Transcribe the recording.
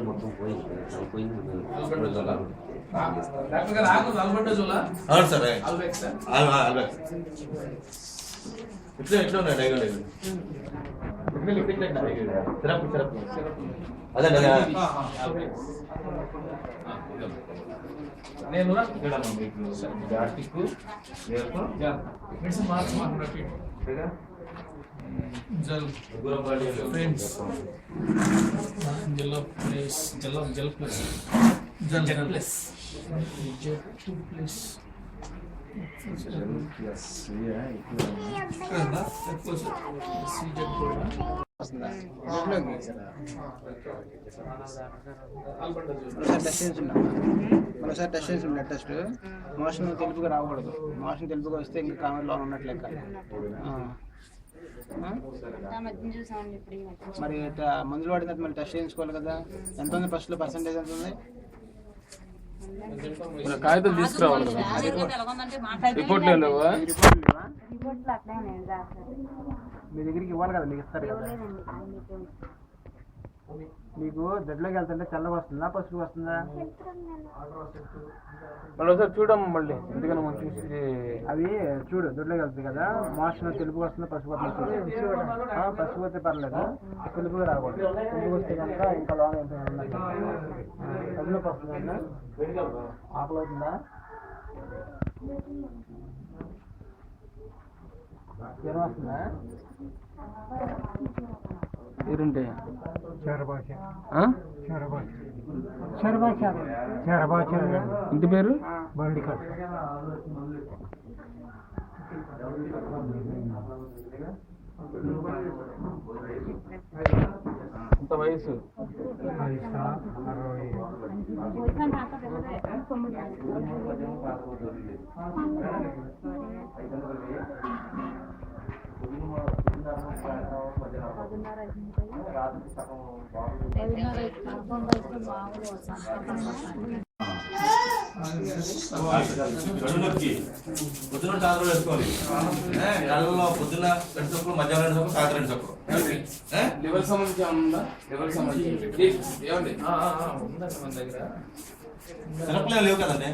మొత్తం పోయింది అవును సార్ ఇట్లా ఎట్లా ఉన్నాయి డైగల్ సిరప్ సిరప్ అదే నేను जल फ्रेंड्स जल प्लेस जल प्लेस जल प्लेस जल प्लेस మరోసారి టెస్ట్ చేసి బ్లడ్ టెస్ట్ మోషన్ తెలుపుగా రాకూడదు. మోషన్ తెలుపుగా వస్తే ఇంకా కామెడీలో ఉన్నట్లు లెక్క. మరి మందులు వాడినట్టు మళ్ళీ టెస్ట్ చేయించుకోవాలి కదా. ఎంత ఉంది ఫస్ట్లో పర్సెంటేజ్ ఎంత ఉంది? కాగితం తీసుకురావాలి కదా. రిపోర్ట్లు లేవా? మీ దగ్గరికి ఇవ్వాలి కదా, మీకు ఇస్తారు కదా. మీకు దొడ్లోకి వెళ్తుంటే తెల్లగా వస్తుందా పసుపు వస్తుందా? మళ్ళీ ఒకసారి చూడమ్మా మళ్ళీ, ఎందుకని మనం చూసి అవి చూడు దొడ్లోకి వెళ్తుంది కదా. మోషన్ తెలుపు వస్తుందా పసుపు వస్తుంది? పసుపు వస్తే పర్లేదు, తెలుపుగా రాకూడదు. తెలుపు వస్తే కనుక ఇంకా లోన్ తగ్గులోకి వస్తుందా? ఆకలి అవుతుందా? జ్వరం వస్తుందా? పేరుంటే ఇంటి పేరు ఇంత వయసు పొద్దున టాబ్లెట్ వేసుకోవాలి. నెలలో పొద్దున 2 చొప్పులు, మధ్యాహ్నం 2 చొప్పులు, రాత్రి 2 చొప్పులు. లెవెల్ సంబంధించి ఉందా? లెవెల్ సంబంధించి ఏమండి ఉందండి మన దగ్గర. సిరప్లే లేవు కదండి.